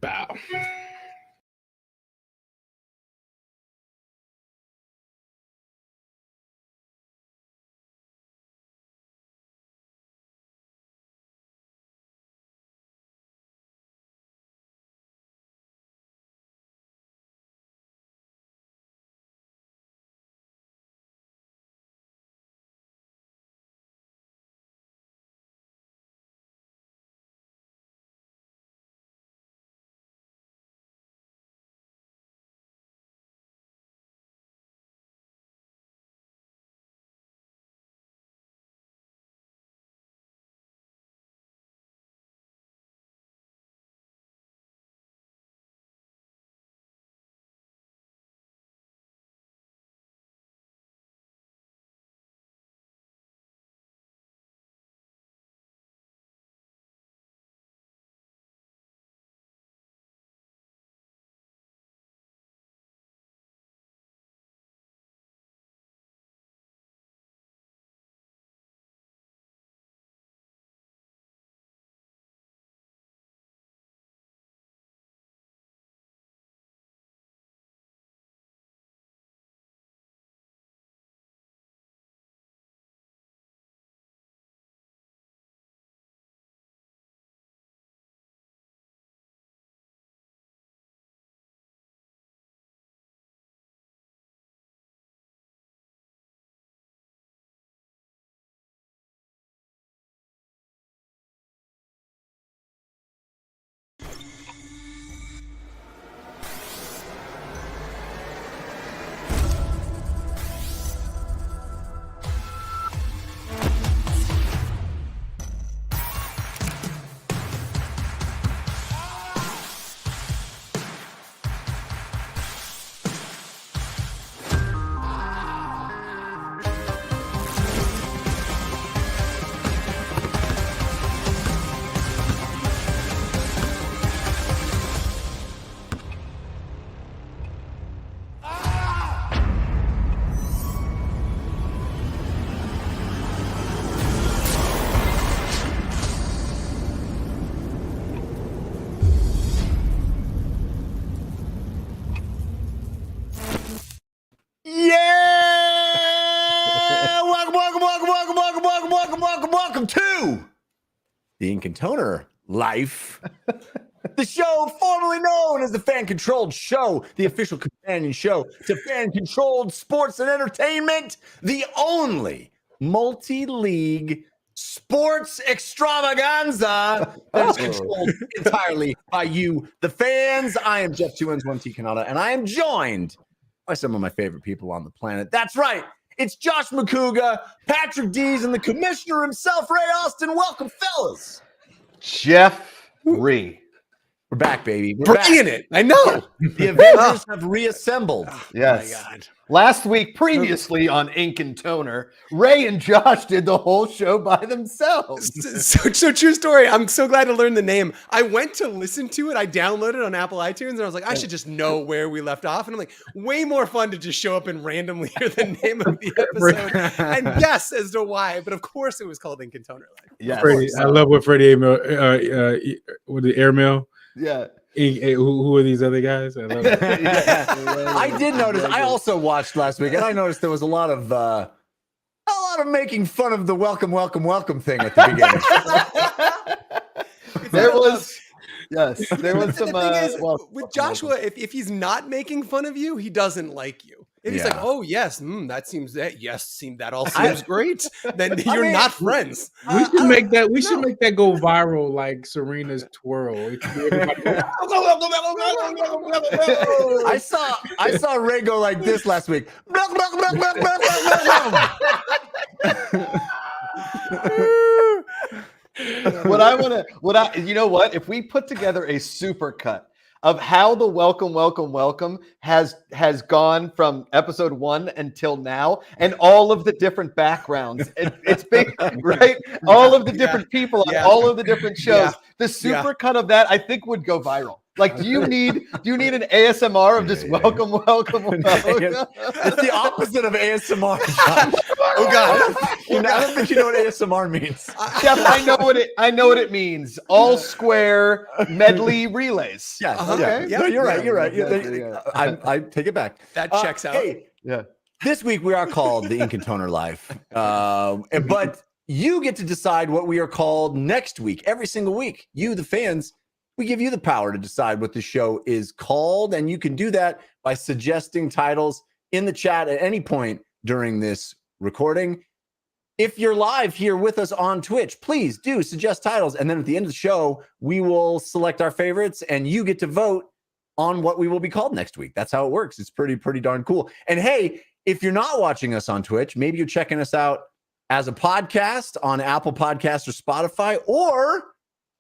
bow. Yeah! Welcome to the Ink and Toner Life, the show formerly known as the Fan Controlled Show, the official companion show to Fan Controlled Sports and Entertainment, the only multi-league sports extravaganza that is controlled entirely by you, the fans. I am Jeff 2Ns1T Canada, and I am joined by some of my favorite people on the planet. That's right. It's Josh McCouga, Patrick Dees, and the commissioner himself, Ray Austin. Welcome, fellas. Jeff Ree. We're back, baby. We're bringing it. I know. The Avengers have reassembled. Yes. Oh my God. Last week, previously on Ink and Toner, Ray and Josh did the whole show by themselves. So true story. I'm so glad to learn the name. I went to listen to it. I downloaded it on Apple iTunes, and I was like, I should just know where we left off. And I'm like, way more fun to just show up and randomly hear the name of the episode and guess as to why. But of course, it was called Ink and Toner Life. Yes. Freddie, I love what Freddie with the airmail. Yeah. Who are these other guys? I love it. I did notice. I also watched last week, and I noticed there was a lot of making fun of the welcome thing at the beginning. There was some. With Joshua, if he's not making fun of you, he doesn't like you. If he's like, oh yes, that all seems great, then you're not friends. We should make that. We should make that go viral, like Serena's twirl. I saw Ray go like this last week. You know what? If we put together a super cut of how the welcome has gone from episode 1 until now, and all of the different backgrounds, it's big, right? All of the different people on all of the different shows. The super cut of that, I think, would go viral. Like, do you need an ASMR of just welcome? It's the opposite of ASMR. Oh God. I don't think you know what ASMR means. Jeff, I know what it means. All square medley relays. Yeah. Okay. No, you're right. You're right. Yeah. I take it back. That checks out. Hey, this week we are called the Ink and Toner Life, but you get to decide what we are called next week. Every single week, you, the fans, we give you the power to decide what the show is called, and you can do that by suggesting titles in the chat at any point during this recording. If you're live here with us on Twitch, please do suggest titles, and then at the end of the show, we will select our favorites, and you get to vote on what we will be called next week. That's how it works. It's pretty darn cool. And hey, if you're not watching us on Twitch, maybe you're checking us out as a podcast on Apple Podcasts or Spotify, or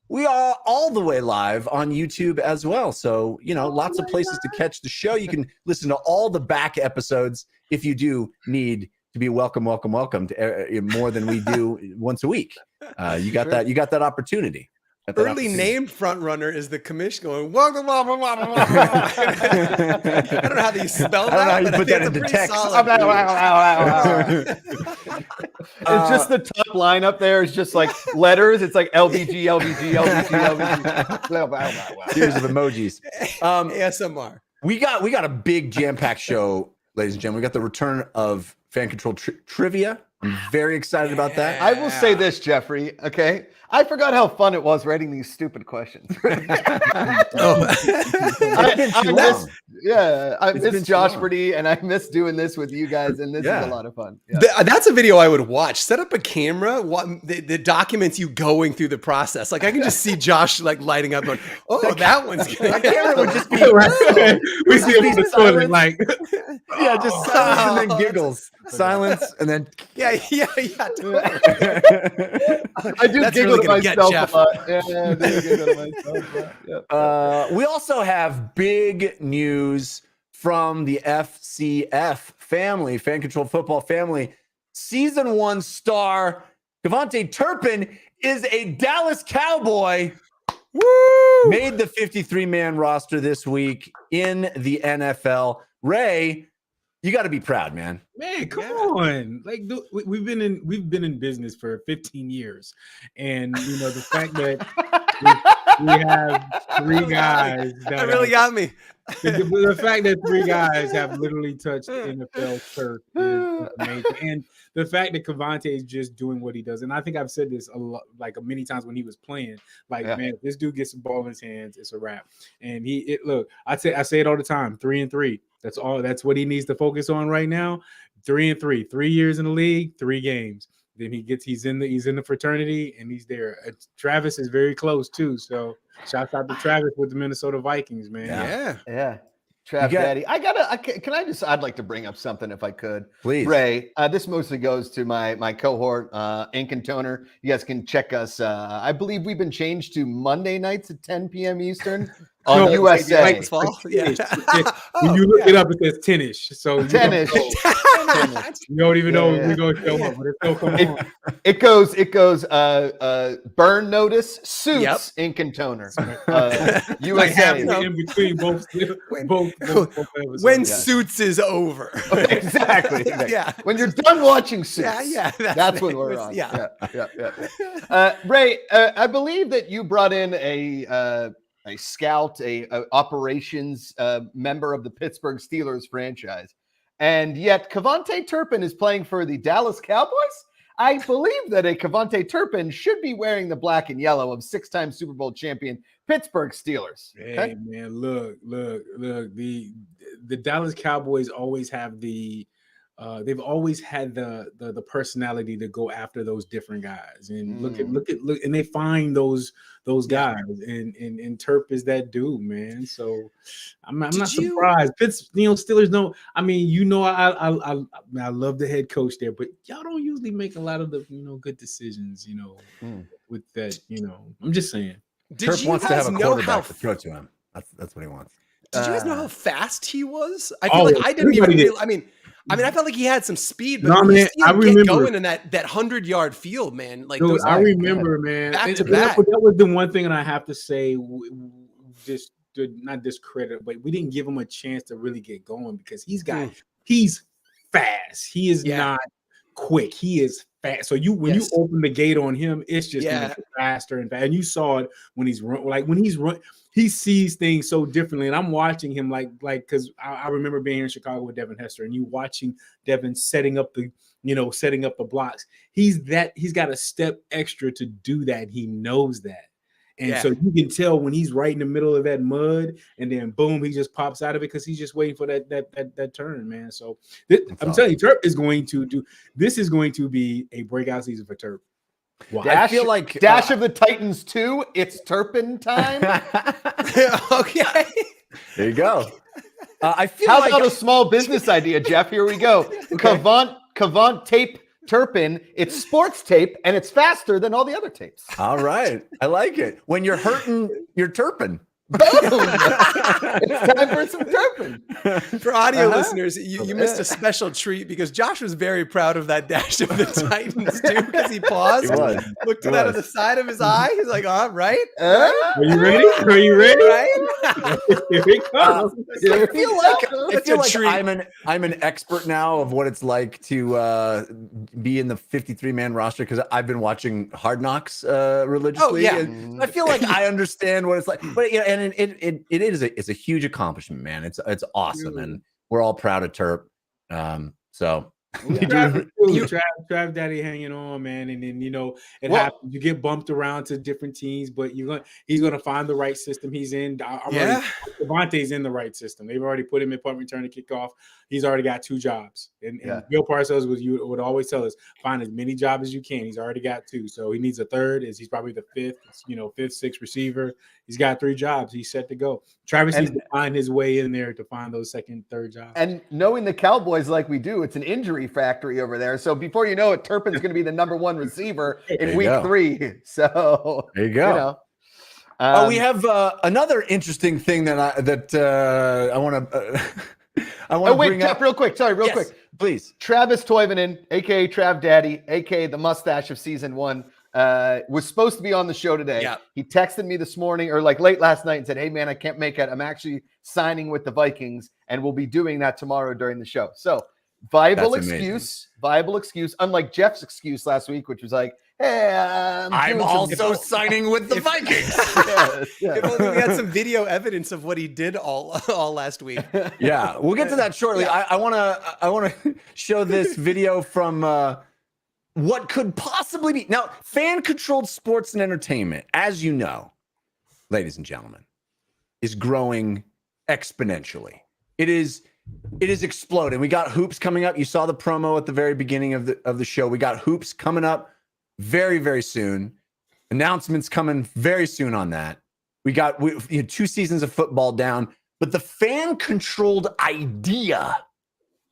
we are all the way live on YouTube as well. So, lots of places to catch the show. You can listen to all the back episodes if you do need to be welcome to more than we do once a week. You got that opportunity. Early named front runner is the commission going. Welcome, blah, blah, blah, blah, blah. I don't know how you spell that. I don't know how you put that into text. It's just the top line up there. It's just like letters. It's like LBG, LBG, LBG, LBG. Series of emojis. ASMR. We got a big jam-packed show, ladies and gentlemen. We got the return of fan control trivia. I'm very excited about that. I will say this, Jeffrey. Okay, I forgot how fun it was writing these stupid questions. I miss Josh Freddy, and I miss doing this with you guys, and this is a lot of fun. Yeah. That's a video I would watch. Set up a camera. That documents you going through the process. Like I can just see Josh like lighting up, going, "Oh, that one's good." That camera would just be. We see him on the toilet, like, just silence and then giggles, silence and then yeah. Totally. I do That's giggle really to get myself Jeff. a lot. Yeah, I do giggle to myself. Yeah. We also have big news from the FCF family, fan controlled football family. Season 1 star Kevontae Turpin is a Dallas Cowboy. Woo! Made the 53-man roster this week in the NFL. Ray, you got to be proud, man. Man, come on! Like we've been in business for 15 years, and the fact that we have 3 guys that really got me. The fact that 3 guys have literally touched NFL turf is amazing, and the fact that Kevontae is just doing what he does. And I think I've said this a lot, like many times when he was playing. Like, man, if this dude gets the ball in his hands, it's a wrap. And look, I say it all the time: 3-3. That's all. That's what he needs to focus on right now. 3-3. 3 years in the league, 3 games. Then he's in the fraternity, and he's there. Travis is very close too. So shout out to Travis with the Minnesota Vikings, man. Yeah. Trav Daddy. I'd like to bring up something if I could. Please. Ray, this mostly goes to my cohort, Ink and Toner. You guys can check us. I believe we've been changed to Monday nights at 10 p.m. Eastern on USA. When you look it up, it says 10-ish. So 10-ish. You don't even know we're going to show up, but it's still coming on. It goes burn notice, suits, Ink and Toner. USA. Like in between both when Suits is over. Exactly. Yeah. When you're done watching Suits. That's when we're on. Yeah. Ray, I believe that you brought in a scout, a operations member of the Pittsburgh Steelers franchise. And yet Kevontae Turpin is playing for the Dallas Cowboys. I believe that a Kevontae Turpin should be wearing the black and yellow of 6-time Super Bowl champion Pittsburgh Steelers. Hey, man, look. The Dallas Cowboys always have they've always had the personality to go after those different guys. And look, and they find those guys. And Turp is that dude, man. So I'm not surprised. Steelers know. I mean, I love the head coach there, but y'all don't usually make a lot of the good decisions. With that. I'm just saying. Turp wants to have a quarterback to throw to him. That's what he wants. Did you guys know how fast he was? I feel like I didn't even feel. I mean, I felt like he had some speed, but I remember going in that 100-yard field, man. Like I remember, man. Back to back. That was the one thing that I have to say. Just not discredit, but we didn't give him a chance to really get going because he's fast. He is not quick. He is fast. So when you open the gate on him, it's just gonna get faster and faster. And you saw it when he's run, he sees things so differently. And I'm watching him like because I remember being here in Chicago with Devin Hester, and you watching Devin setting up the blocks. He's got a step extra to do that. He knows that. And so you can tell when he's right in the middle of that mud, and then boom, he just pops out of it because he's just waiting for that turn, man. So I'm telling you, Turp is going to do. This is going to be a breakout season for Turp. Wow. I feel like Dash of the Titans 2. It's Turpin time. Okay, there you go. I feel. How about a small business idea, Jeff? Here we go. Okay. Cavant tape. Turpin, it's sports tape, and it's faster than all the other tapes. All right. I like it. When you're hurting, you're Turpin. Boom! It's time for some Turpin. For audio listeners, you missed a special treat because Josh was very proud of that Dash of the Titans too, because he paused, looked at that on the side of his eye. He's like, "All right, are you ready? Are you ready?" Right? Here it comes. I feel like I'm an expert now of what it's like to be in the 53-man roster because I've been watching Hard Knocks religiously. Oh, yeah. And I feel like I understand what it's like, but and it's a huge accomplishment, man. It's awesome, and we're all proud of Turp. So Trav Daddy hanging on, man, and then it happens. You get bumped around to different teams, but he's gonna find the right system he's in. Devontae's in the right system. They've already put him in punt return to kickoff. He's already got 2 jobs, and Bill Parcells would always tell us find as many jobs as you can. He's already got 2, so he needs a third. He's probably the fifth, 6th receiver. He's got 3 jobs. He's set to go. Travis needs to find his way in there to find those 2nd, 3rd jobs. And knowing the Cowboys like we do, it's an injury factory over there. So before you know it, Turpin's going to be the number 1 receiver in week 3. So there you go. We have another interesting thing that I want to. Wait, Jeff, real quick. Sorry, real quick. Please. Travis Toivonen, a.k.a. Trav Daddy, a.k.a. the mustache of season 1, was supposed to be on the show today. Yeah. He texted me this morning or late last night and said, "Hey, man, I can't make it. I'm actually signing with the Vikings, and we'll be doing that tomorrow during the show." So viable excuse, unlike Jeff's excuse last week, which was like, "Hey, I'm also signing with the Vikings." If only we had some video evidence of what he did all last week. Yeah, we'll get to that shortly. I want to show this video from what could possibly be now fan-controlled sports and entertainment, as you know, ladies and gentlemen, is growing exponentially. It is exploding. We got hoops coming up. You saw the promo at the very beginning of the show. We got hoops coming up very, very soon. Announcements coming very soon on that. We got 2 seasons of football down, but the fan-controlled idea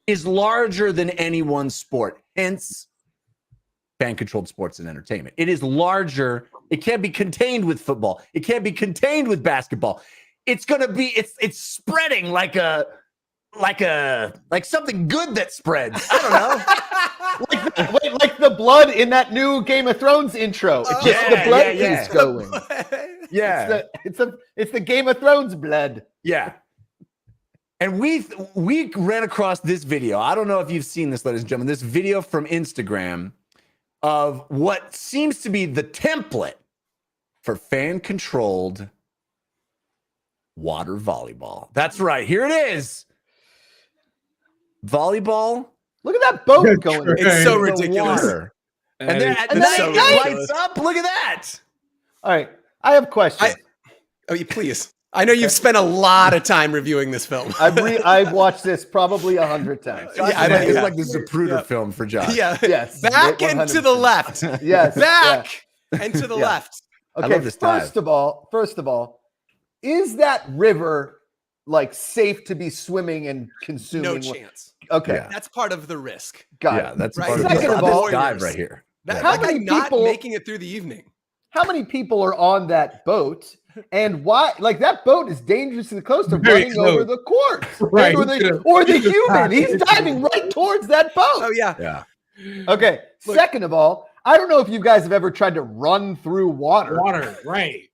is larger than any one sport. Hence, fan-controlled sports and entertainment. It is larger. It can't be contained with football. It can't be contained with basketball. It's gonna be. It's spreading like something good that spreads. I don't know. like the blood in that new Game of Thrones intro. It's just the blood is going. Yeah, it's the Game of Thrones blood. Yeah. And we ran across this video. I don't know if you've seen this, ladies and gentlemen. This video from Instagram of what seems to be the template for fan-controlled water volleyball. That's right. Here it is. Volleyball. Look at that boat going. It's so ridiculous. And then it lights up. Look at that. All right. I have questions. Please. I know you've spent a lot of time reviewing this film. I've watched this probably 100 times. It's like the Zapruder film for Josh. Yeah. Yes. Back and to the left. Yes. Back and to the left. Okay. I love this dive. First of all, is that river safe to be swimming and consuming? No chance. Okay. Yeah. That's part of the risk. Got it. That's right. part of Second of all, this dive right here. How many people making it through the evening? How many people are on that boat? And why? That boat is dangerously close to running over the court, right? Or the human. He's diving right towards that boat. Oh yeah. Yeah. Okay. Look, second of all, I don't know if you guys have ever tried to run through water. Right.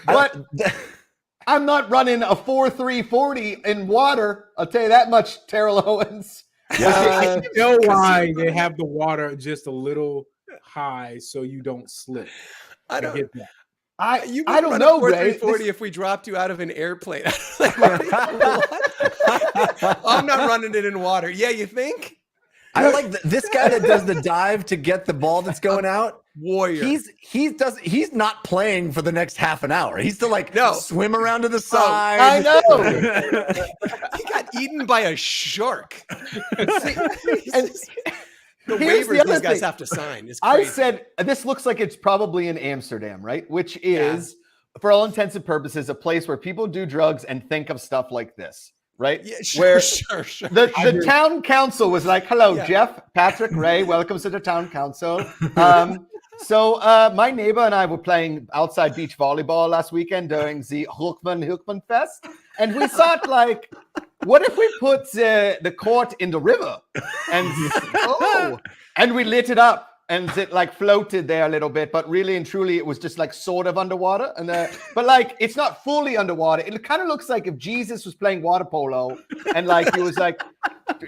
But I'm not running a 4.340 in water. I'll tell you that much, Terrell Owens. I know why they have the water just a little high so you don't slip. I don't. get that. You I don't know, Ray. 340 if we dropped you out of an airplane. Like, I'm not running it in water. Yeah, you think? I like this guy that does the dive to get the ball that's going out. Warrior. He's not playing for the next half an hour. He's still like swim around to the side. I know. He got eaten by a shark. The Here's waivers the other these guys thing. have to sign is I crazy. said this looks like it's probably in Amsterdam, right? Which is, for all intents and purposes, a place where people do drugs and think of stuff like this, right? Yeah, sure, where sure. the town council was like, "Hello, Yeah. Jeff, Patrick, Ray, welcome to the town council." So my neighbor and I were playing outside beach volleyball last weekend during the Hoekman Fest, and we thought, like, what if we put the court in the river and we lit it up and it like floated there a little bit, but really and truly it was just like sort of underwater, and but like it's not fully underwater. It kind of looks like if Jesus was playing water polo and like he was like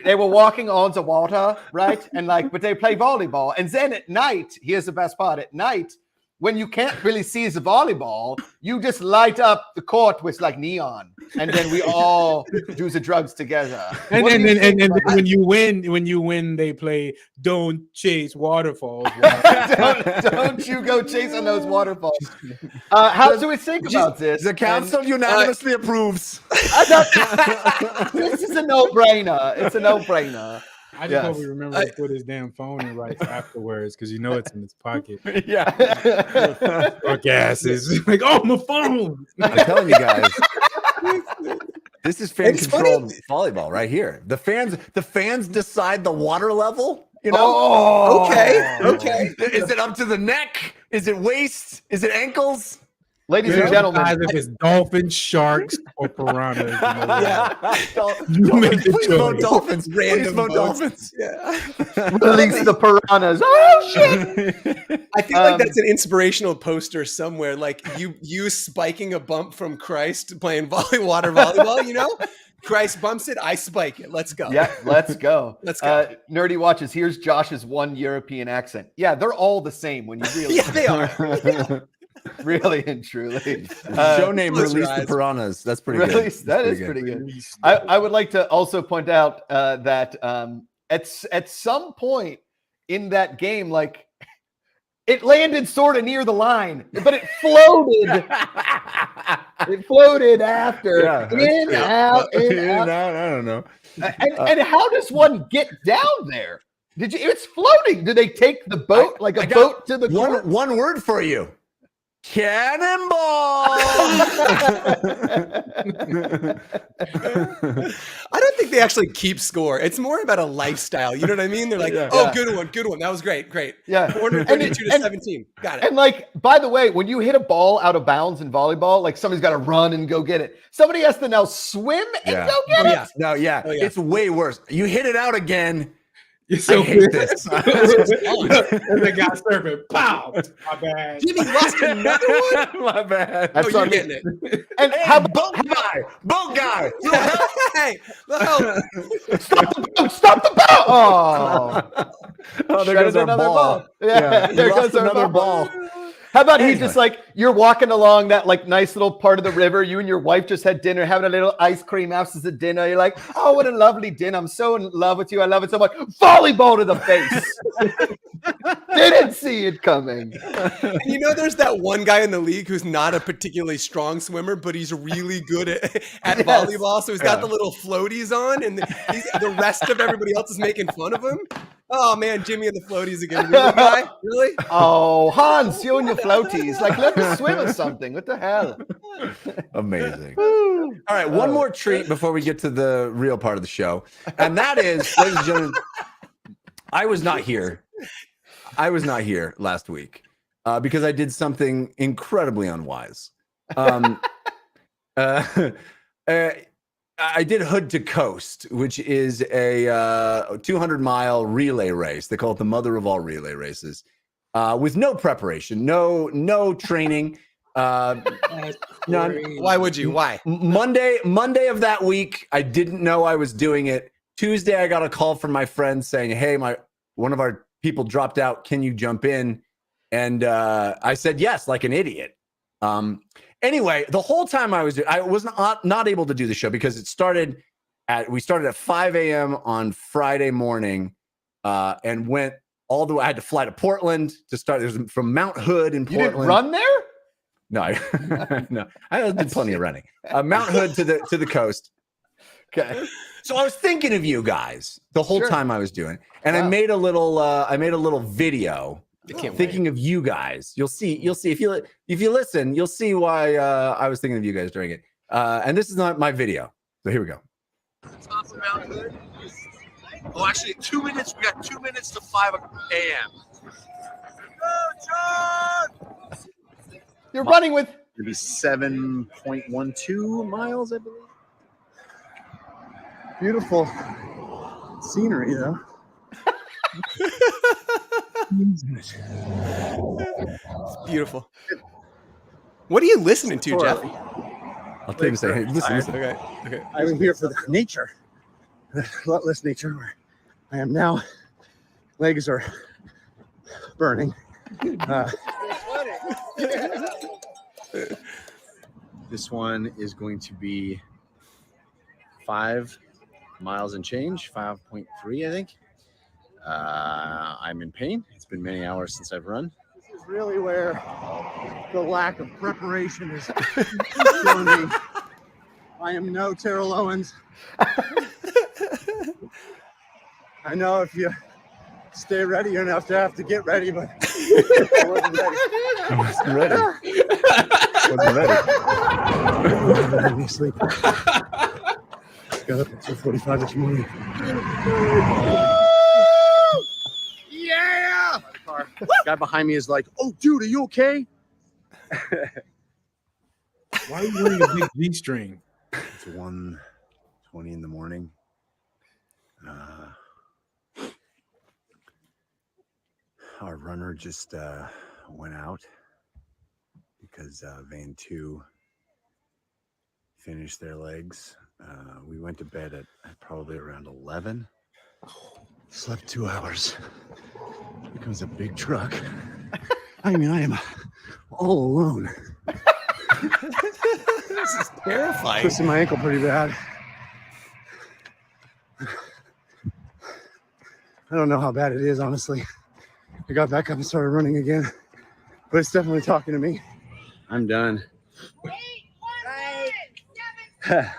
they were walking on the water, right? And like, but they play volleyball, and then at night, here's the best part: at night, when you can't really see the volleyball, you just light up the court with like neon, and then we all do the drugs together. And What do you think then about when you win, they play "Don't Chase Waterfalls." don't you go chasing those waterfalls. How do we think about this? The council unanimously approves. This is a no-brainer. It's a no-brainer. I just hope he remembers to put his damn phone in right afterwards, because you know it's in his pocket. Yeah. Fuck asses. Like, oh, my phone. I'm telling you guys. This is fan-controlled volleyball right here. The fans decide the water level. You know? Oh, Okay. Is it up to the neck? Is it waist? Is it ankles? Ladies and gentlemen, if it's dolphins, sharks, or piranhas. You make the please choice. vote dolphins. Random Please vote votes. dolphins. Yeah. release the piranhas. Oh shit! I feel like that's an inspirational poster somewhere. Like you spiking a bump from Christ playing water volleyball, you know? Christ bumps it, I spike it. Let's go. Yeah, let's go. Let's go. Nerdy watches. Here's Josh's one European accent. Yeah, they're all the same when you really, Yeah, they are. really and truly. Show name close your Release the eyes. Piranhas. That's pretty Release, good. that That's is pretty good. I would like to also point out that at some point in that game, like it landed sort of near the line, but it floated. It floated after. In, out, in, out. I don't know. And how does one get down there? It's floating. Did they take the boat I got boat to the court? One word for you. Cannonball. I don't think they actually keep score. It's more about a lifestyle. You know what I mean? They're like, good one. That was great. Yeah. 432 to 17. Got it. And like, by the way, when you hit a ball out of bounds in volleyball, like somebody's got to run and go get it. Somebody has to now swim and go get it. Yeah. No, yeah. Oh, yeah. It's way worse. You hit it out again. So I hate this. and the guy surfing. Pow! My bad. Jimmy lost another one? My bad. That's You're on getting me. it. And Hey, how boat guy. Hey, no. stop the ball? Oh, Oh, there Shredded goes our another ball. Yeah, there Lost goes our another ball. How about he Anyway. just like you're walking along that like nice little part of the river. You and your wife just had dinner, having a little ice cream after the dinner. You're like, oh, what a lovely dinner. I'm so in love with you. I love it so much. Volleyball to the face. Didn't see it coming. And you know, there's that one guy in the league who's not a particularly strong swimmer, but he's really good at volleyball. So he's got the little floaties on, and the rest of everybody else is making fun of him. Oh man, Jimmy and the floaties again. Really, guy? Really? Oh, Hans, you and your floaties. Like, let me swim or something. What the hell? Amazing. All right, one more treat before we get to the real part of the show. And that is, ladies and gentlemen, I was not here. I was not here last week because I did something incredibly unwise. I did Hood to Coast, which is a 200-mile relay race. They call it the mother of all relay races, with no preparation, no training. No, Why would you? Why? Monday of that week, I didn't know I was doing it. Tuesday, I got a call from my friend saying, "Hey, one of our people dropped out. Can you jump in?" And I said yes, like an idiot. Anyway, the whole time I was not able to do the show because we started at 5 a.m. on Friday morning and went all the way. I had to fly to Portland to start. It was from Mount Hood in Portland. You didn't run there? No, no, I did plenty of running. Mount Hood to the coast. Okay. So I was thinking of you guys the whole time I was doing it, and I made a little video thinking of you guys. You'll see if you listen, you'll see why I was thinking of you guys during it. And this is not my video. So here we go. Top of Mount Hood. Oh, actually, 2 minutes. We got 2 minutes to 5 a.m. Go, John! You're running with Maybe 7.12 miles, I believe. Beautiful scenery, though. It's beautiful. What are you listening to, Jeff? I'll take a second. Hey, listen. Okay. I'm here for the nature, the bloodless nature where I am now. Legs are burning. This one is going to be 5 miles and change, 5.3, I think. I'm in pain. It's been many hours since I've run. This is really where the lack of preparation is showing me. I am no Terrell Owens. I know if you stay ready, you're enough to have to get ready, but I wasn't ready. I wasn't ready. Let me sleep. Got up at 2:45 this morning. Yeah! Guy behind me is like, "Oh, dude, are you okay?" Why are you wearing a big G-string? It's 1:20 in the morning. Our runner just went out because Van 2 finished their legs. We went to bed at probably around 11. Slept 2 hours. Here comes a big truck. I mean, I am all alone. This is terrifying. Twisted my ankle pretty bad. I don't know how bad it is, honestly. I got back up and started running again, but it's definitely talking to me. I'm done. I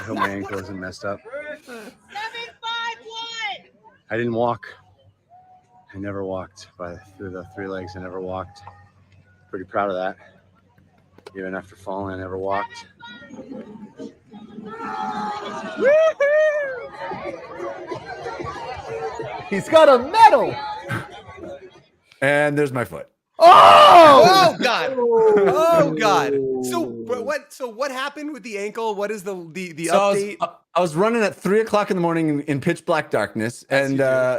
hope my ankle isn't messed up. 751. I didn't walk. I never walked through the 3 legs. I never walked. Pretty proud of that. Even after falling, I never walked. he's got a medal. And there's my foot. Oh God! Oh God! So what happened with the ankle? What is the update? I was running at 3 o'clock in the morning in pitch black darkness, and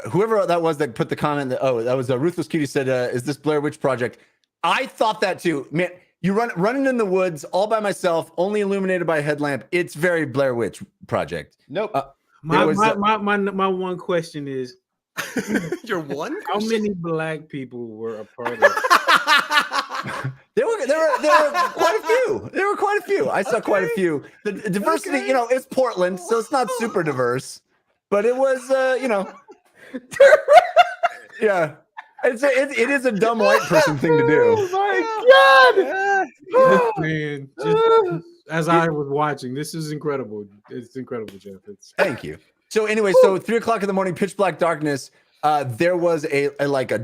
whoever that was that put the comment that was Ruthless Cutie said, "Is this Blair Witch Project?" I thought that too, man. You running in the woods all by myself, only illuminated by a headlamp. It's very Blair Witch Project. Nope. My one question is, Your one? how many black people were a part of it? There were quite a few. There were quite a few. I saw quite a few. The diversity, it's Portland, so it's not super diverse, but it was, yeah. It is a dumb white person thing to do. Oh my God! Man, just, as I was watching, this is incredible. It's incredible, Jeff. Thank you. So anyway, 3 o'clock in the morning, pitch black darkness. There was a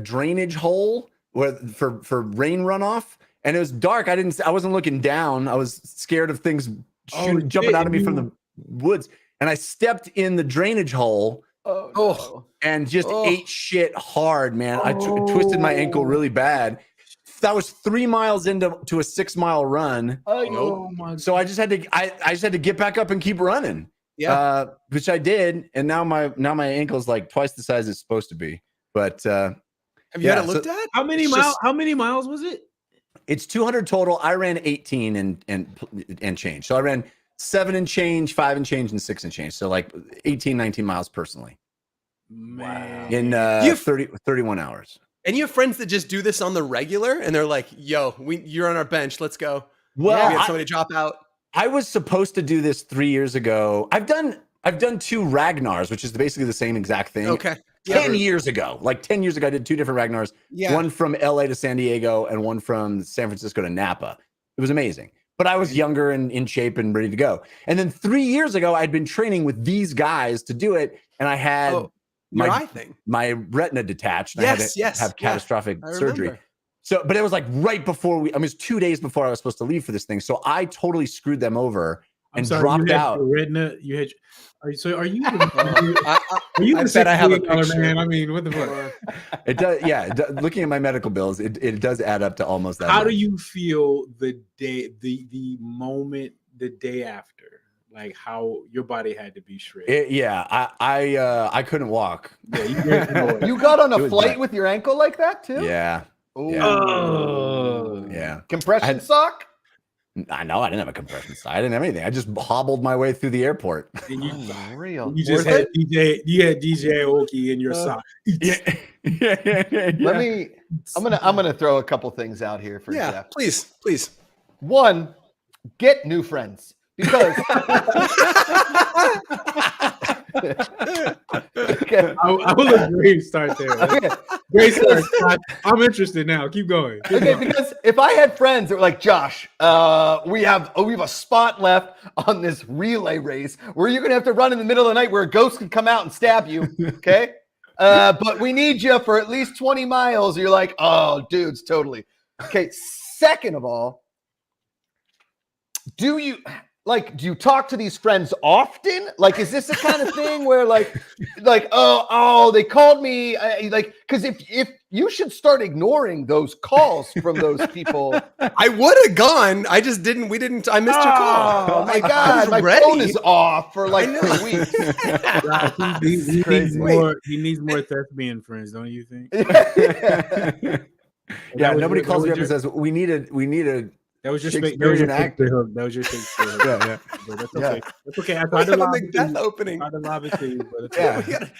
drainage hole for rain runoff, and it was dark. I wasn't looking down. I was scared of things jumping out of me from the woods, and I stepped in the drainage hole. And just ate shit hard, man. I twisted my ankle really bad. That was 3 miles into a 6 mile run. So I just had to get back up and keep running. Yeah. Which I did, and now my ankle is like twice the size it's supposed to be. But Have you had it looked at? How many It's miles? just- How many miles was it? It's 200 total. I ran 18 and change. So I ran 7 and change, 5 and change, and 6 and change. So like 18, 19 miles personally Man. in You've- 31 hours. And you have friends that just do this on the regular, and they're like, "Yo, you're on our bench. Let's go." Well, we had somebody drop out. I was supposed to do this 3 years ago. I've done 2 Ragnars, which is basically the same exact thing. Okay. 10 years ago, like 10 years ago, I did 2 different Ragnars. Yeah. One from LA to San Diego and one from San Francisco to Napa. It was amazing. But I was younger and in shape and ready to go. And then 3 years ago, I'd been training with these guys to do it. And I had Your eye thing. my retina detached. And I had to have catastrophic I surgery. remember. So, but it was like right before it was 2 days before I was supposed to leave for this thing. So I totally screwed them over and dropped out. Retina, you had. So are you? I You I the bet I have a $6 million picture. man. I mean, what the fuck? It does, yeah. Looking at my medical bills, it does add up to almost that. How much. do you feel the day, the moment, the day after? Like how your body had to be shredded. I couldn't walk. Yeah, you didn't know it. You got on It a was flight bad. with your ankle like that too? Yeah, Ooh. Yeah. Oh. yeah. Compression sock? I know I didn't have a compression side. I didn't have anything. I just hobbled my way through the airport. And you, Unreal. you just Worth had DJ. You had DJ Aoki in your sock. yeah. Let me. I'm gonna throw a couple things out here for Yeah, Jeff. please. One, get new friends because okay. I will agree. Start there. Okay. Great start. Scott. I'm interested now. Keep going. Keep Okay, going. because if I had friends that were like, Josh, we have a spot left on this relay race where you're gonna have to run in the middle of the night where a ghost can come out and stab you. Okay, but we need you for at least 20 miles. You're like, oh, dudes, totally. Okay. Second of all, do you talk to these friends often? Like, is this the kind of thing where like, oh, they called me, because if you should start ignoring those calls from those people. I would have gone. I just didn't. I missed your call. Oh my I God, was my ready. phone is off for like I know. 3 weeks. He needs crazy. more. He needs more thespian friends, don't you think? Yeah, That was nobody your- calls that me up was and says we need a That was your Shakespearean Shakespeare hook. That was your Shakespeare hook. yeah. But that's Yeah. okay. That's okay. I We tried to have a lob it to Macbeth you. opening. I tried to lob it to you, but it's Yeah. okay. We gotta-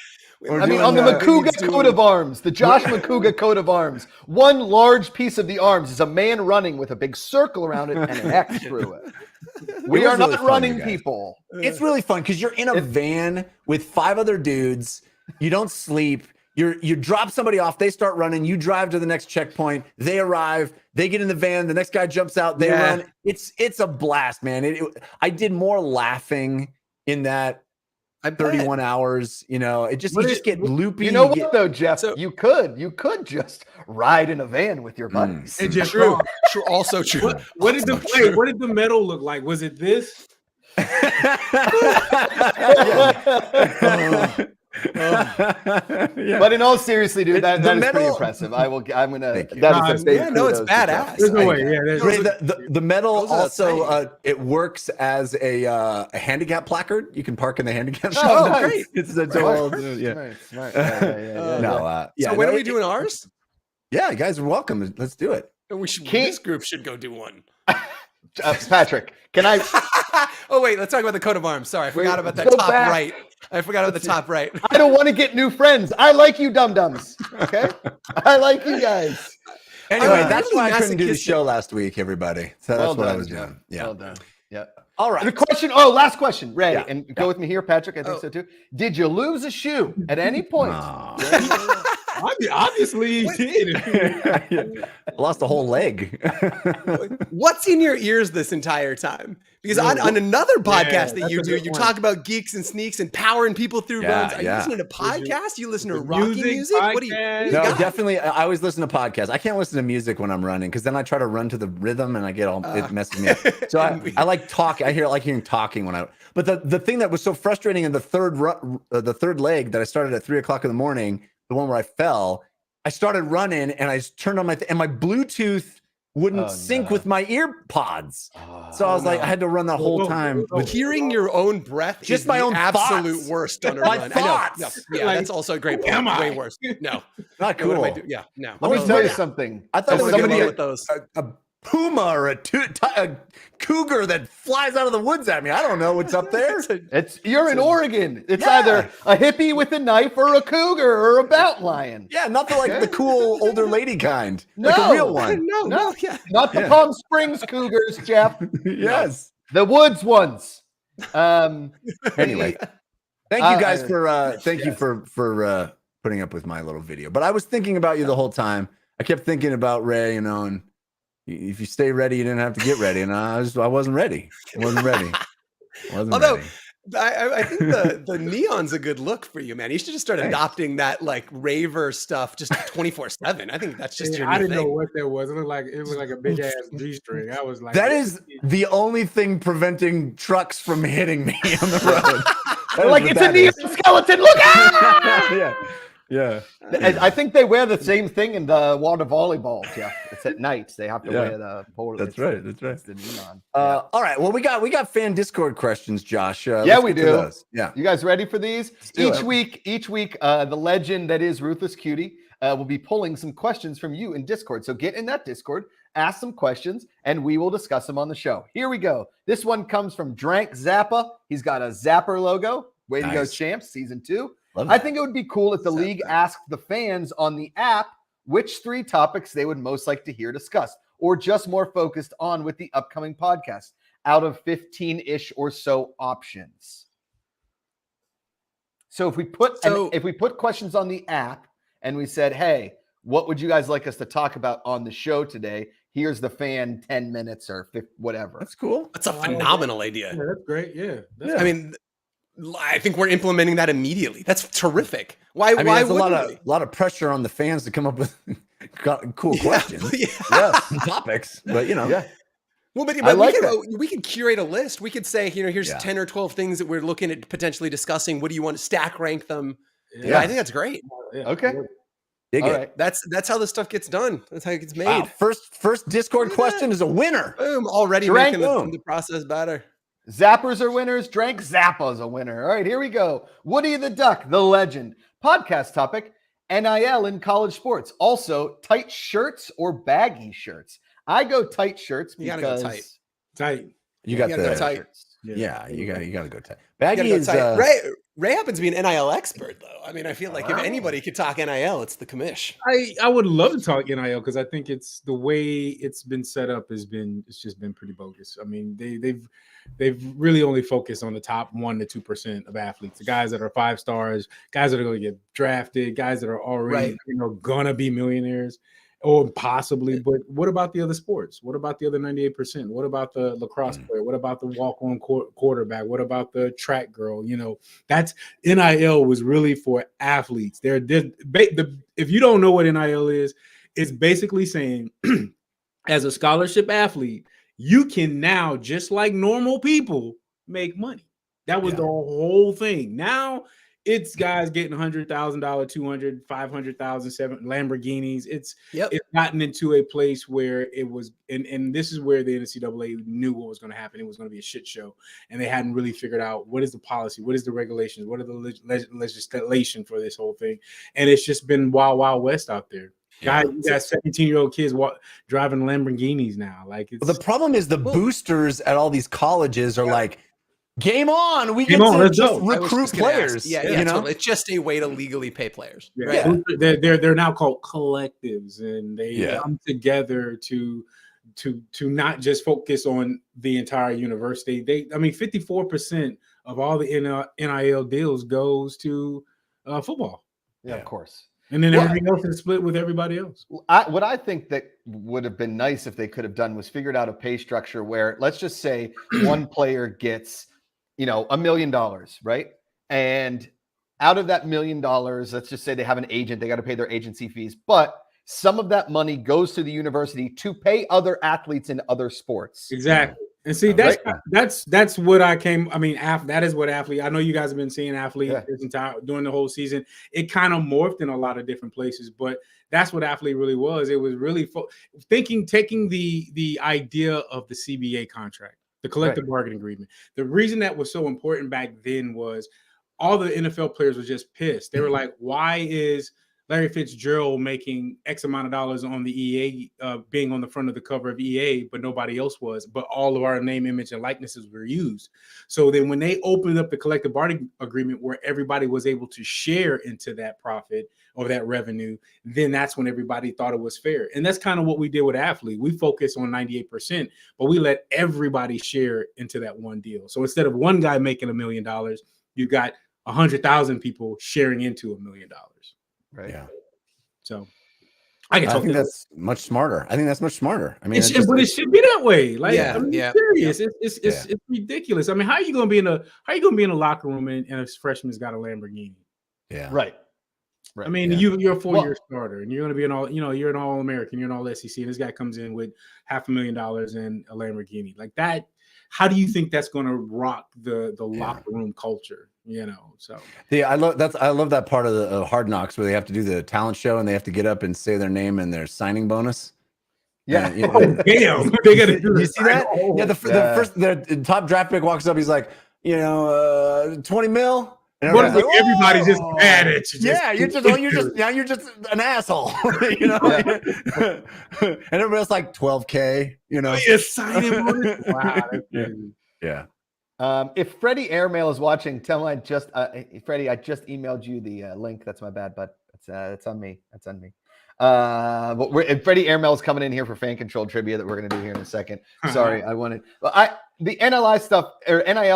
We're I mean, doing, on the uh, Macuga coat of arms, the Josh Macuga coat of arms, one large piece of the arms is a man running with a big circle around it and an X through it. We was are really not fun, running you guys. people. It's really fun because you're in a van with 5 other dudes. You don't sleep. You drop somebody off. They start running. You drive to the next checkpoint. They arrive. They get in the van. The next guy jumps out. They Yeah. run. It's a blast, man. I did more laughing in that I bet. 31 hours. You know, you just get loopy. You know get- what though, Jeff? So- you could just ride in a van with your buddies. And just True. True. Also true. What did the metal look like? Was it this? Yeah. But in all seriously, dude, that is pretty metal- impressive. I'm gonna. Thank you. That is a big Yeah, no, it's kudos to badass. Jeff. There's no I- way. Yeah, there's Ray, the metal Goes without also saying. it works as a handicap placard. You can park in the handicap Oh, shop. nice. great. It's a Smart. total, yeah. Smart. Yeah. No, yeah. So when no, are we doing ours? Yeah, you guys are welcome. Let's do it. This group should go do one. Patrick, can I? Oh wait, let's talk about the coat of arms. Sorry, I forgot about that go top back. right. I forgot about the top right. I don't want to get new friends. I like you, dum dums. Okay, I like you guys. Anyway, I'm that's really why I couldn't do the masochistic. show last week, everybody. So that's Well what I done, was Jeff. doing. Yeah. Well done. Yeah. All The right. question. Oh, last question, Ray, Yeah, and go with me here, Patrick. I think Oh. so too. Did you lose a shoe at any point? obviously he did. I lost a whole leg. What's in your ears this entire time? Because on another podcast that that's you a do, good you one. talk about geeks and sneaks and powering people through Yeah, runs. Are you yeah. listening to podcasts? You listen to the rocky music? What do you? podcast. what do you No, got? definitely. I always listen to podcasts. I can't listen to music when I'm running because then I try to run to the rhythm and I get all it messes me up. So I like talking. I like hearing talking when I. But the thing that was so frustrating in the third leg that I started at 3:00 in the morning, the one where I fell, I started running and I turned on and my Bluetooth wouldn't Oh, sync no. with my ear pods. So I was Oh, like, no. I had to run that whole time with Hearing your own breath Just is my the own absolute thoughts. worst on a My run. thoughts. I know. Yeah, Like, that's also a great who point. am Way I? worse. No. not No, what am I cool. doing? Yeah, no. Let me was tell you worried. something. I thought As it was somebody somebody with those. a puma or a cougar that flies out of the woods at me. I don't know what's up there. You're in Oregon. It's Yeah. either a hippie with a knife or a cougar or a mountain lion. Yeah, not the like the cool older lady kind, like No. a real one. No, yeah. Not the Yeah. Palm Springs cougars, Jeff. Yes. The woods ones. Anyway, thank you guys for Yes. you for putting up with my little video. But I was thinking about you the whole time. I kept thinking about Ray, and if you stay ready, you didn't have to get ready, and I wasn't ready. Wasn't ready. Although ready. I think the neon's a good look for you, man. You should just start Thanks. adopting that like raver stuff just 24/7. I think that's just your I new didn't know thing. what that was. It looked like a big ass G string. I was like, That is the only thing preventing trucks from hitting me on the road. That is Like, what it's a that neon is. skeleton. Look out! Yeah. I think they wear the same thing in the water volleyball, Jeff. It's at night. They have to Yeah. wear the polo. That's it's right. the- That's right. It's the neon. All right. Well, we got fan Discord questions, Josh. Yeah, let's we get to do. those. Yeah. You guys ready for these? do Each it. week, the legend that is Ruthless Cutie will be pulling some questions from you in Discord. So get in that Discord, ask some questions, and we will discuss them on the show. Here we go. This one comes from Drank Zappa. He's got a Zapper logo. Way to go, Nice. champs, season 2. Love I that. think it would be cool if the league asked the fans on the app which 3 topics they would most like to hear discussed, or just more focused on with the upcoming podcast out of 15-ish or so options. So if we put questions on the app and we said, hey, what would you guys like us to talk about on the show today? Here's the fan 10 minutes or 50, whatever. That's cool. That's a phenomenal idea. yeah, that's great. Yeah, that's I mean, I think we're implementing that immediately. That's terrific. Why? I mean, why it's a wouldn't we? lot of pressure on the fans to come up with cool questions, Yeah. and topics. But Yeah. Well, but I like we could curate a list. We could say, here's 10 or 12 things that we're looking at potentially discussing. What do you want to stack rank them? Yeah, I think that's great. yeah. Okay. dig All it. right. That's how this stuff gets done. That's how it gets made. Wow, first Discord Look at question is a winner. Boom! Already Drank making boom. the process better. Zappers are winners. Drank Zappa's a winner. All right, here we go. Woody the Duck, the legend. Podcast topic, NIL in college sports. Also, tight shirts or baggy shirts. I go tight shirts You because gotta go tight. Tight. You got gotta the go tight. Yeah, you got to go tight. You gotta Baggy go is tight. Ray happens to be an NIL expert, though. I mean, I feel like if anybody could talk NIL, it's the commish. I would love to talk NIL because I think it's the way it's been set up it's just been pretty bogus. I mean, they've really only focused on the top 1% to 2% of athletes, the guys that are 5 stars, guys that are going to get drafted, guys that are already gonna be millionaires. Or possibly, but what about the other sports? What about the other 98%? What about the lacrosse player? What about the walk-on quarterback? What about the track girl? That's NIL was really for athletes. If you don't know what NIL is, it's basically saying as a scholarship athlete, you can now, just like normal people, make money. That was the whole thing. Now it's guys getting $100,000, $200,000, $500,000, 7 Lamborghinis. It's gotten into a place where it was, and this is where the NCAA knew what was going to happen. It was going to be a shit show, and they hadn't really figured out what is the policy, what is the regulations, what are the legislation for this whole thing, and it's just been wild west out there. Guys, you got 17-year-old kids driving Lamborghinis now. Like, the problem is the boosters at all these colleges are like, game on! We Game get on, to let's just go. recruit players. Totally. It's just a way to legally pay players. They're now called collectives, and they come together to not just focus on the entire university. 54% of all the NIL deals goes to football. Yeah, of course. And then everything else is split with everybody else. What I think that would have been nice if they could have done was figured out a pay structure where, let's just say, one player gets, $1 million, right? And out of that $1 million, let's just say they have an agent, they got to pay their agency fees, but some of that money goes to the university to pay other athletes in other sports. Exactly. And see, that's what I came. I mean, that is what athlete. I know you guys have been seeing athlete this entire during the whole season. It kind of morphed in a lot of different places, but that's what athlete really was. It was really taking the idea of the CBA contract, the collective bargaining agreement. The reason that was so important back then was all the NFL players were just pissed. They were like, "Why is Larry Fitzgerald making X amount of dollars on the EA, being on the front of the cover of EA, but nobody else was, but all of our name, image, and likenesses were used." So then when they opened up the collective bargaining agreement where everybody was able to share into that profit or that revenue, then that's when everybody thought it was fair. And that's kind of what we did with athlete. We focused on 98%, but we let everybody share into that one deal. So instead of one guy making $1 million, you got 100,000 people sharing into $1 million. Right. Yeah. So I think that's much smarter. I mean, it should be that way. Like, yeah, I mean, serious. It's ridiculous. I mean, how are you gonna be in a locker room and a freshman's got a Lamborghini? Yeah. Right. I mean, you're a 4-year starter, and you're gonna be you're an All-American, you're an All-SEC, and this guy comes in with $500,000 and a Lamborghini like that. How do you think that's going to rock the locker room culture? So yeah, I love that part of the Hard Knocks where they have to do the talent show and they have to get up and say their name and their signing bonus. Yeah. And, damn, they got to do. You see that? Yeah, the top draft pick walks up. He's like, 20 mil. And everybody's just mad at you. Yeah, you're just an asshole, And everybody else like 12K, You're signing bonus. Wow, that's crazy. Yeah. If Freddy Airmail is watching, tell him Freddy, I just emailed you the link. That's my bad, but it's on me. That's on me. But Freddy Airmail is coming in here for fan control trivia that we're going to do here in a second. Sorry, the NIL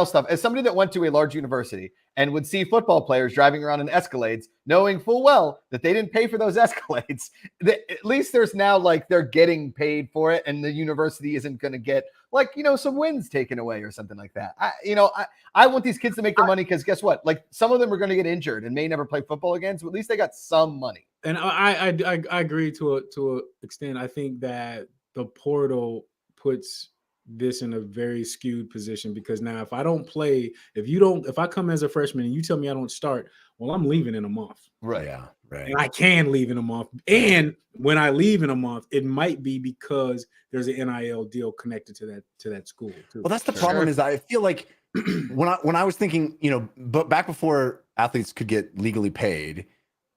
stuff, as somebody that went to a large university and would see football players driving around in Escalades, knowing full well that they didn't pay for those Escalades, at least there's now they're getting paid for it, and the university isn't going to get some wins taken away or something like that. I want these kids to make their money because guess what? Some of them are going to get injured and may never play football again, so at least they got some money. And I agree to an extent. I think that the portal puts this in a very skewed position because now if I don't play, if I come as a freshman and you tell me I don't start, well, I'm leaving in a month. Right. Yeah. Right. And I can leave in a month. And when I leave in a month, it might be because there's an NIL deal connected to that school too. Well, that's the problem is I feel like when I was thinking, but back before athletes could get legally paid,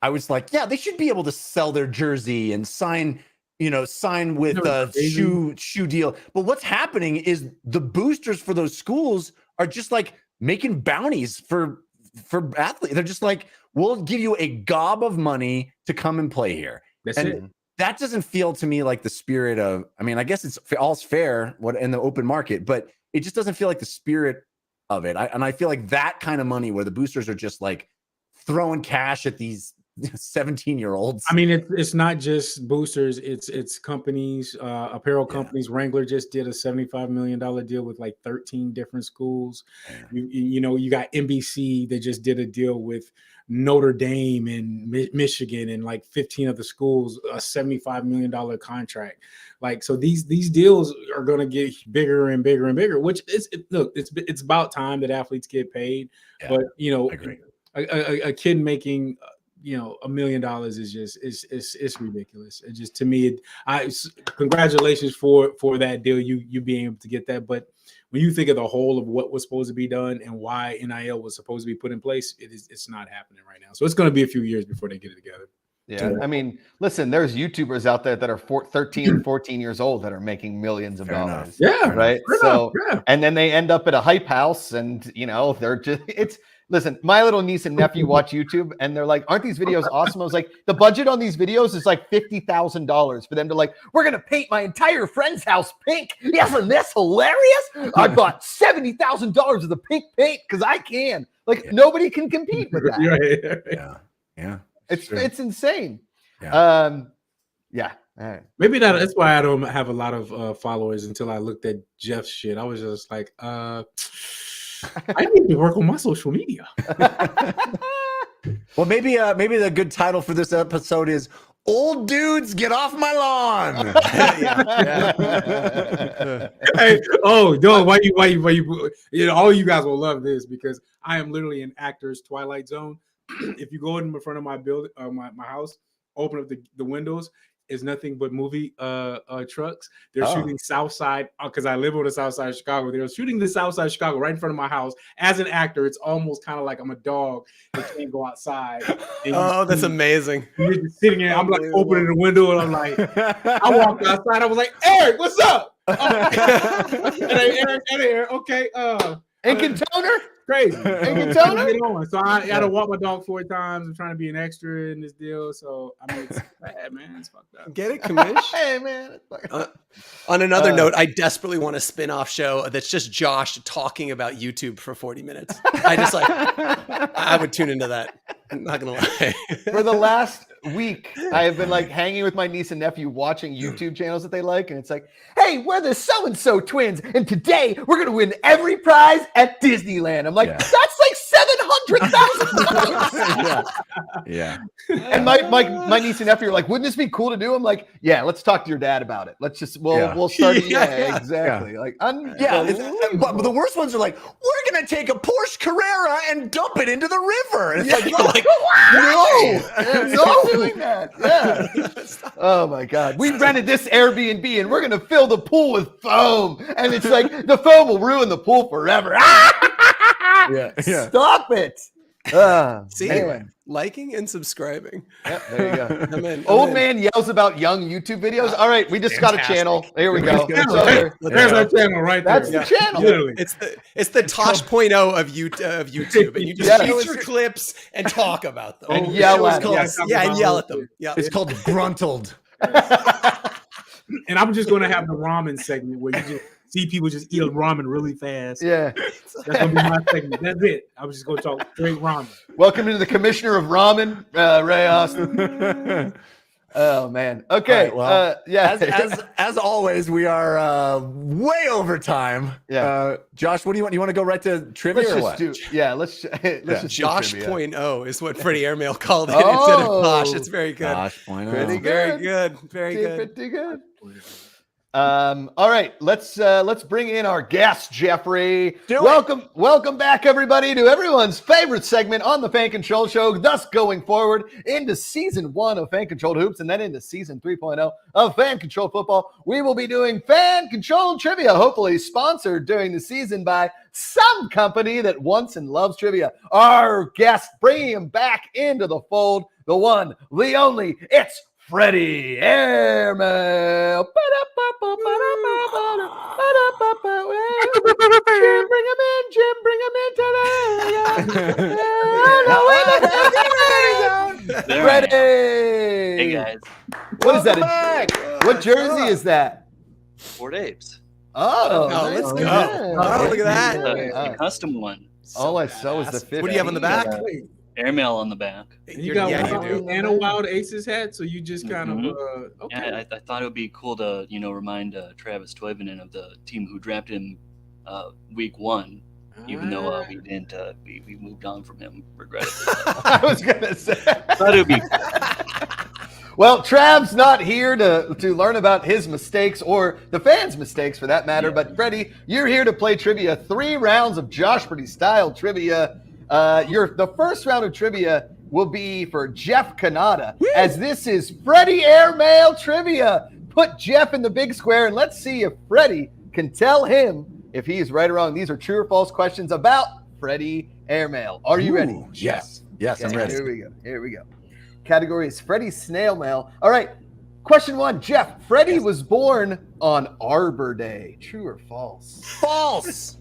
I was like, yeah, they should be able to sell their jersey and sign with a shoe deal. But what's happening is the boosters for those schools are just making bounties for athletes. They're just we'll give you a gob of money to come and play here. That's it. That doesn't feel to me like the spirit of, I guess it's all's fair in the open market, but it just doesn't feel like the spirit of it. I feel like that kind of money where the boosters are just throwing cash at these 17-year-olds. It's not just boosters, it's companies, apparel companies. Wrangler just did a $75 million deal with 13 different schools. You got NBC that just did a deal with Notre Dame and Michigan and 15 of the schools, a $75 million contract. So these deals are going to get bigger and bigger and bigger, which it's about time that athletes get paid. Yeah, but I agree. A kid making $1 million is just it's ridiculous. It just, to me, congratulations for that deal, you being able to get that. But when you think of the whole of what was supposed to be done and why NIL was supposed to be put in place, it's not happening right now. So it's going to be a few years before they get it together. Yeah. Listen, there's YouTubers out there that are 13 and 14 years old that are making millions of dollars. Yeah. Right. And then they end up at a hype house and, they're just, listen, my little niece and nephew watch YouTube and they're like, aren't these videos awesome? I was like, the budget on these videos is $50,000 for them to we're going to paint my entire friend's house pink. Isn't this hilarious? I bought $70,000 of the pink paint because I can. Nobody can compete with that. Yeah. Yeah. It's insane. Yeah. Yeah. All right. Maybe that's why I don't have a lot of followers until I looked at Jeff's shit. I was just like, I need to work on my social media. Well, maybe the good title for this episode is Old dudes, get off my lawn. Hey, oh, no, why you, all you guys will love this because I am literally in actor's twilight zone. If you go in front of my building, my house, open up the windows, is nothing but movie trucks. They're shooting South Side because I live on the South Side of Chicago. They're shooting the South Side of Chicago right in front of my house. As an actor, it's almost kind of like I'm a dog that can't go outside. Oh, that's amazing. You're just sitting there. I'm like opening the window and I'm like, I walked outside. I was like, Eric, what's up? Eric, okay. Incan toner? Crazy. Incan toner? So I had to walk my dog 4 times. I'm trying to be an extra in this deal. So I mean, it's bad, man. It's fucked up. Get it, Kamish? Hey, man. On another note, I desperately want a spin-off show that's just Josh talking about YouTube for 40 minutes. I would tune into that. I'm not gonna lie. For the last week, I have been like hanging with my niece and nephew watching YouTube channels that they like, and it's like, hey, we're the so-and-so twins, and today we're gonna win every prize at Disneyland. I'm like, that's like $700,000. Yeah. And my niece and nephew are like, wouldn't this be cool to do? I'm like, yeah, let's talk to your dad about it. Let's just we'll start. Yeah, exactly. Yeah. Like, But the worst ones are like, we're gonna take a Porsche Carrera and dump it into the river. And it's like, no, doing that. Yeah. Oh my God. We rented this Airbnb and we're gonna fill the pool with foam. And it's like the foam will ruin the pool forever. Stop it. See, anyway. Liking and subscribing. Yep, there you go. Old man yells about young YouTube videos. All right, we just got a channel. There we go. There's our channel right there. That's the channel. Literally. It's the Tosh.0 of YouTube, and you just feature clips and talk about them. And yell at them. And yell at them. Yeah, it's called Gruntled. And I'm just going to have the ramen segment where you just see people just eat ramen really fast. Yeah. That's going to be my segment. That's it. I'm just going to talk straight ramen. Welcome to the commissioner of ramen, Ray Austin. Oh, man. Okay. Well, yeah. As always, we are way over time. Yeah. Josh, what do you want? You want to go right to trivia or what? Let's just Josh.0 is what Freddie Airmail called it instead of Josh. It's very good. Josh.0. Pretty Very good. Very good. Pretty good. All right, let's bring in our guest, Jeffrey. Welcome back, everybody, to everyone's favorite segment on the Fan Control Show. Thus, going forward into season 1 of Fan Controlled Hoops, and then into season 3.0 of Fan Controlled Football, we will be doing Fan Controlled Trivia, hopefully sponsored during the season by some company that wants and loves trivia. Our guest, bringing him back into the fold, the one, the only, it's Freddy Airmail. Jim, bring him in today. Freddy. Hey guys, What is that? What jersey is that? Ford Apes. Oh, let's go. yeah. Oh, look at that. It's a custom one. All I saw was the 50. What do you have on the back? Airmail on the back. You got one Nano Wild Aces hat, so you just kind of okay. Yeah, I thought it would be cool to remind Travis Toivonen of the team who drafted him week 1, even though we didn't. We moved on from him, regrettably. I was gonna say. Thought it would be. Well, Trav's not here to learn about his mistakes or the fans' mistakes for that matter. But Freddie, you're here to play trivia. 3 rounds of Josh Pretty style trivia. The first round of trivia will be for Jeff Kanata, as this is Freddie Airmail trivia. Put Jeff in the big square and let's see if Freddie can tell him if he is right or wrong. These are true or false questions about Freddie Airmail. Are you ready? Yes. Yes, I'm Okay, ready. Here we go. Category is Freddie Snail Mail. All right. Question 1. Jeff, Freddie was born on Arbor Day. True or false? False.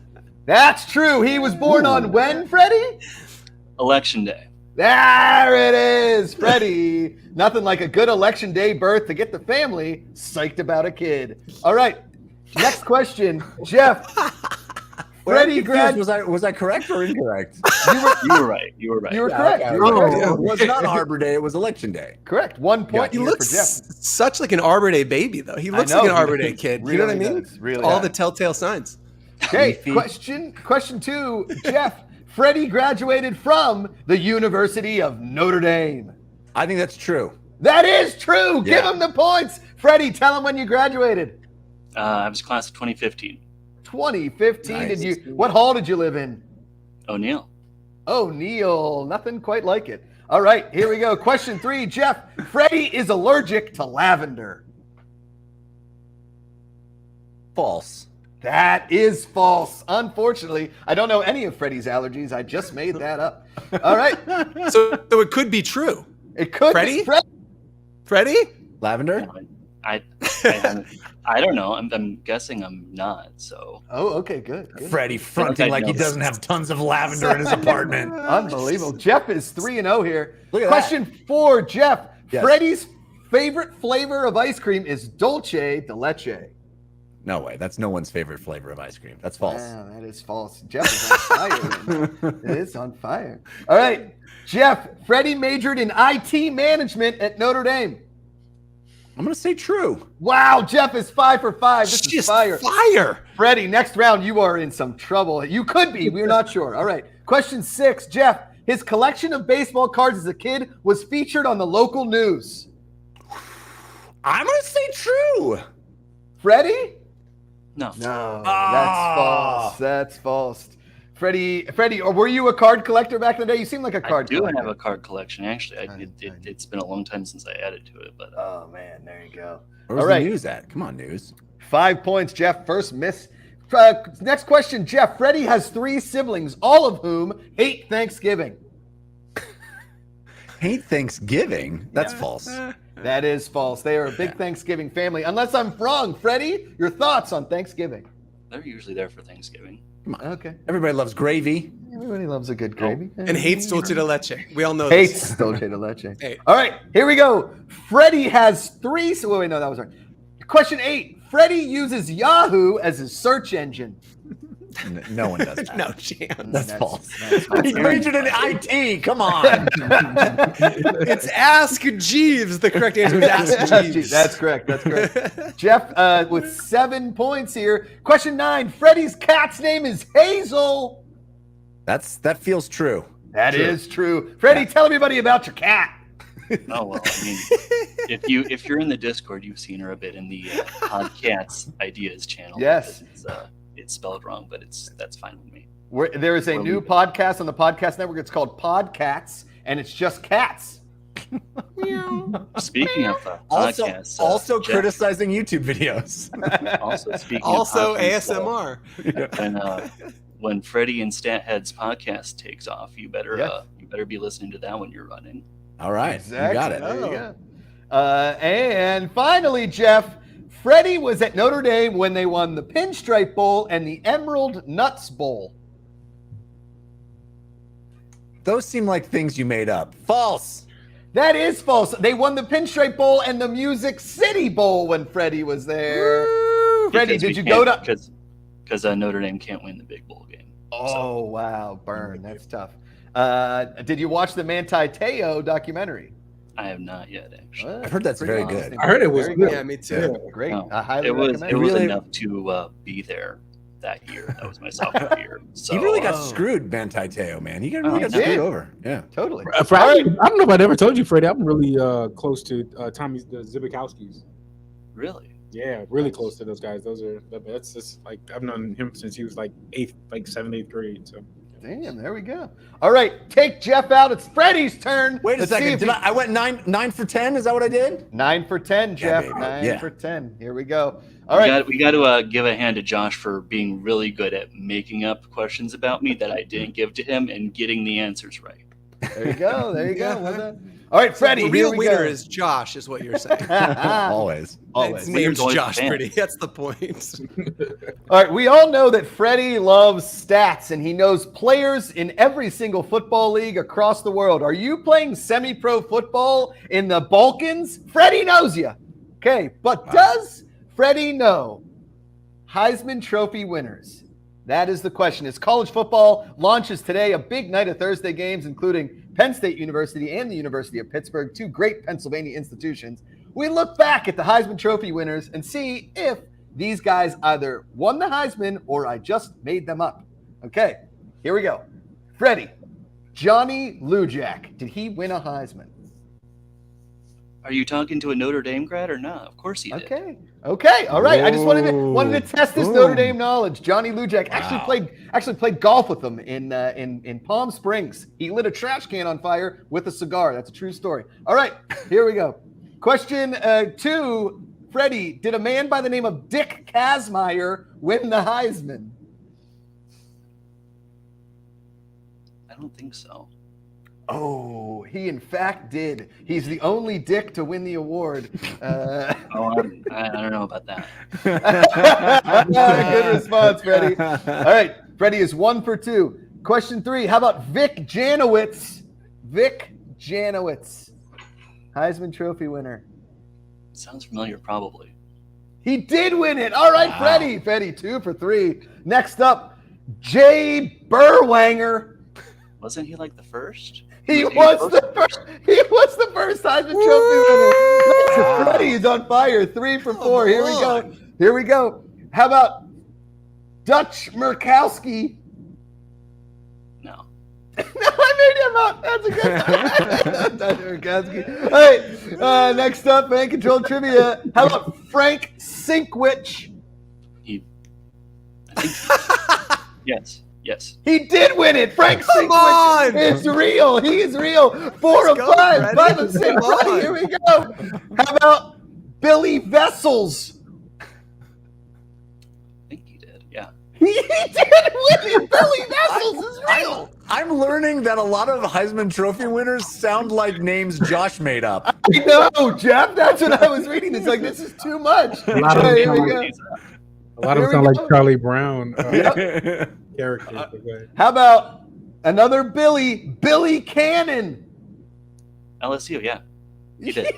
That's true. He was born on when, Freddie? Election day. There it is, Freddie. Nothing like a good election day birth to get the family psyched about a kid. All right. Next question. Jeff. Freddie was I correct or incorrect? You were right. You were right. You were correct. Okay. You were correct. It was not Arbor Day. It was Election Day. Correct. 1 point He here looks for Jeff. such like an Arbor Day baby, though. He looks know, like an he Arbor Day does. kid. Really You know what I mean? does. Really All does. the telltale signs. Okay, question 2. Jeff, Freddie graduated from the University of Notre Dame. I think that's true. That is true. Give Yeah. him the points. Freddie, tell him when you graduated. I was class of 2015. 2015. Nice. What hall did you live in? O'Neill. Oh, Neil. Nothing quite like it. All right, here we go. Question 3. Jeff, Freddie is allergic to lavender. False. That is false. Unfortunately, I don't know any of Freddie's allergies. I just made that up. All right. So it could be true. It could Freddie? be Freddie? Lavender? I don't know. I'm guessing I'm not. So Oh, okay, good. Freddie fronting like he doesn't have tons of lavender in his apartment. Unbelievable. Jeff is 3-0 here. Look at Question 4, Jeff. Yes. Freddie's favorite flavor of ice cream is dulce de leche. No way. That's no one's favorite flavor of ice cream. That's false. Wow, that is false. Jeff is on fire. It is on fire. All right. Jeff, Freddie majored in IT management at Notre Dame. I'm going to say true. Wow, Jeff is 5 for 5. This is Just fire. fire. Freddie, next round, you are in some trouble. You could be. We're not sure. All right. Question 6. Jeff, his collection of baseball cards as a kid was featured on the local news. I'm going to say true. Freddie? no. No, that's false. That's false. Freddie, or were you a card collector back in the day? You seem like a I card do collector. have a card collection. Actually, it's been a long time since I added to it. But Oh, man. There you go. Where's All right. the news at? Come on, news. 5 points, Jeff. First miss. Next question, Jeff. Freddie has 3 siblings, all of whom hate Thanksgiving. Hate Thanksgiving? That's false. That is false. They are a big Thanksgiving family. Unless I'm wrong. Freddie, your thoughts on Thanksgiving? they're usually there for Thanksgiving. Come on. Okay. Everybody loves gravy. Everybody loves a good gravy. And hates dulce de leche. We all know Hates this. dulce de leche. Hey. All right, here we go. Freddie has 3. So wait, no, that was right. Question 8. Freddie uses Yahoo as his search engine. No one does that. No chance. That's false. That's false. He majored in IT. Come on. It's Ask Jeeves. The correct answer is Ask Jeeves. That's correct. That's correct. Jeff with 7 points here. Question 9. Freddie's cat's name is Hazel. That feels true. That is true. Freddie, tell everybody about your cat. Oh well, I mean, if you're in the Discord, you've seen her a bit in the Podcats Ideas channel. Yes. It's spelled wrong, but that's fine with me. There is a new podcast on the podcast network. It's called Podcats, and it's just cats. Speaking of Also, podcasts, also Jeff, criticizing YouTube videos. Also speaking Also of podcasts, ASMR. when Freddy and Stathead's podcast takes off, you better Yes. you better be listening to that when you're running. All right. Exactly. You got it. There you go. And finally, Jeff, Freddie was at Notre Dame when they won the Pinstripe Bowl and the Emerald Nuts Bowl. Those seem like things you made up. False. That is false. They won the Pinstripe Bowl and the Music City Bowl when Freddie was there. Freddie, did you go to? Because Notre Dame can't win the big bowl game. Oh, wow. Burn. That's tough. Did you watch the Manti Te'o documentary? I have not yet, actually. Well, I've heard that's pretty very interesting. good. I heard it was Very good. Yeah, me too. Great. No, I highly it was recommend Really- enough to be there that year. That was my sophomore year. So He really got screwed, Manti Te'o, man. He really Oh, got he did. screwed over. Yeah. Totally. I don't know if I'd ever told you, Freddie. I'm really close to Tommy the Zibikowskis. really. Yeah, really close to those guys. That's just like I've known him since he was like 7th, 8th grade. So Damn, there we go. All right, take Jeff out. It's Freddie's turn. Wait a Let's see second. if I went 9 for 10. Is that what I did? 9 for 10, Jeff. baby. 9 Yeah. for 10. Here we go. All right. We got to give a hand to Josh for being really good at making up questions about me that I didn't give to him and getting the answers right. There you go. There you go. Well done. All right, Freddie. The here real we winner go. is Josh, is what you're saying. Always. His Always. name's always Josh a fan. Pretty. That's the point. All right, we all know that Freddie loves stats and he knows players in every single football league across the world. Are you playing semi-pro football in the Balkans? Freddie knows you. Okay, but does Freddie know Heisman Trophy winners? That is the question. As college football launches today, a big night of Thursday games, including Penn State University and the University of Pittsburgh, 2 great Pennsylvania institutions. We look back at the Heisman Trophy winners and see if these guys either won the Heisman or I just made them up. Okay, here we go. Freddie, Johnny Lujack, did he win a Heisman? Are you talking to a Notre Dame grad or not? Of course he did. Okay. All right. I just wanted to test his Notre Boom. Dame knowledge. Johnny Lujak actually played golf with him in Palm Springs. He lit a trash can on fire with a cigar. That's a true story. All right. Here we go. Question 2. Freddy, did a man by the name of Dick Kazmaier win the Heisman? I don't think so. Oh, he in fact did. He's the only Dick to win the award. I don't know about that. Good response, Freddie. All right, Freddie is 1 for 2. Question 3. How about Vic Janowitz? Vic Janowitz, Heisman Trophy winner. Sounds familiar, probably. He did win it. All right, Freddie. Freddie, 2 for 3. Next up, Jay Berwanger. Wasn't he like the first? He was the first Heisman Trophy winner. Freddie is on fire. 3 for 4. Here we go. How about Dutch Murkowski? No. No, I made him up. That's a good Dutch Murkowski. All right. Next up, fan control trivia. How about Frank Sinkwich? Yes. He did win it. Frank Sinkwich is real. He is real. 4 of 5. 5 of 6. Right, here we go. How about Billy Vessels? I think he did. Yeah. He did win it. Billy Vessels is real. I'm learning that a lot of Heisman Trophy winners sound like names Josh made up. I know, Jeff. That's what I was reading. It's like, this is too much. A lot of Right, them here we go. A lot of them Here sound we like go. Charlie Brown characters. How about another Billy Cannon? LSU, yeah. He did.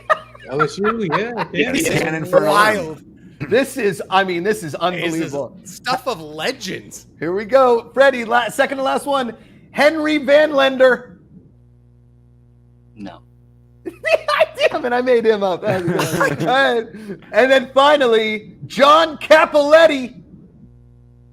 LSU, yeah. Cannon for Wild. This is unbelievable. This is stuff of legends. Here we go. Freddie, second to last one. Henry Van Lender. No. Damn it, I made him up. All right. And then finally, John Capoletti.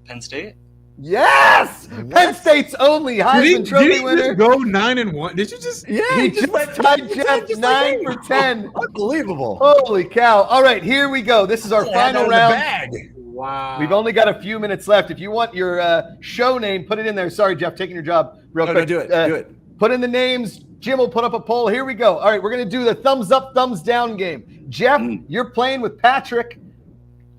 Penn State? Yes! Penn State's only Heisman Trophy Did he winner. just go 9-1? Did you just? Yeah, He just tied Jeff 9 for 10. Unbelievable. Holy cow. All right, here we go. This is our final round. Bag. Wow. We've only got a few minutes left. If you want your show name, put it in there. Sorry, Jeff, taking your job real No, quick. do it. Put in the names. Jim will put up a poll. Here we go. All right, we're going to do the thumbs up, thumbs down game. Jeff, you're playing with Patrick.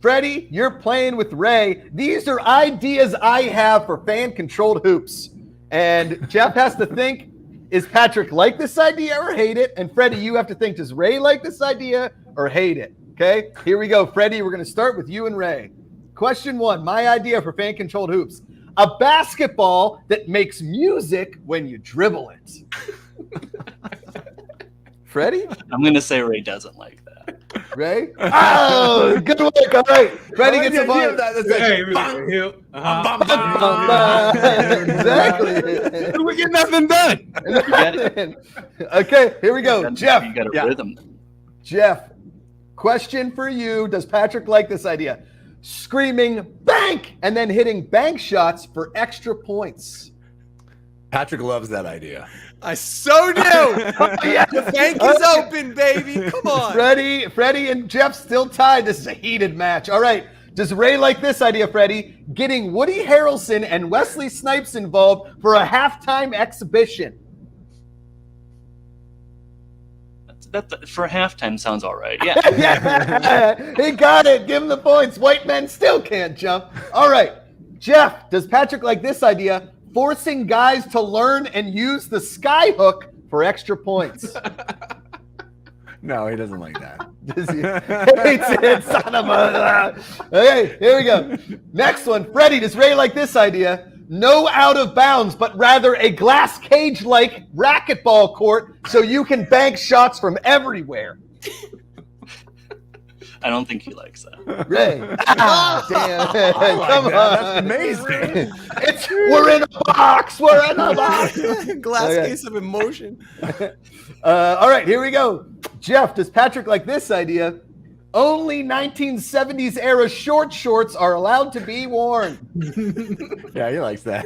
Freddie, you're playing with Ray. These are ideas I have for fan-controlled hoops. And Jeff has to think, is Patrick like this idea or hate it? And Freddie, you have to think, does Ray like this idea or hate it? Okay, here we go. Freddie, we're going to start with you and Ray. Question 1, my idea for fan-controlled hoops. A basketball that makes music when you dribble it. Freddie? I'm going to say Ray doesn't like that. Ray? Oh, good work. All right. Freddie gets a point. Hey, Exactly. we get nothing done. Okay, here we go. Jeff. You got a rhythm. Jeff, question for you. Does Patrick like this idea? Screaming bank and then hitting bank shots for extra points. Patrick loves that idea. I so do. The bank is open, baby. Come on. Freddie and Jeff still tied. This is a heated match. All right. Does Ray like this idea, Freddie? Getting Woody Harrelson and Wesley Snipes involved for a halftime exhibition. That for halftime sounds all right. Yeah. Yeah. He got it. Give him the points. White men still can't jump. All right. Jeff, does Patrick like this idea? Forcing guys to learn and use the sky hook for extra points. No, he doesn't like that. Does he? Hates it, son of a... Okay, here we go. Next one. Freddie, does Ray like this idea? No out of bounds, but rather a glass cage-like racquetball court so you can bank shots from everywhere. I don't think he likes that. Ray. Damn. Come on. That's amazing. We're in a box. We're in a box. Glass Okay. case of emotion. All right, here we go. Jeff, does Patrick like this idea? Only 1970s era short shorts are allowed to be worn. Yeah, he likes that.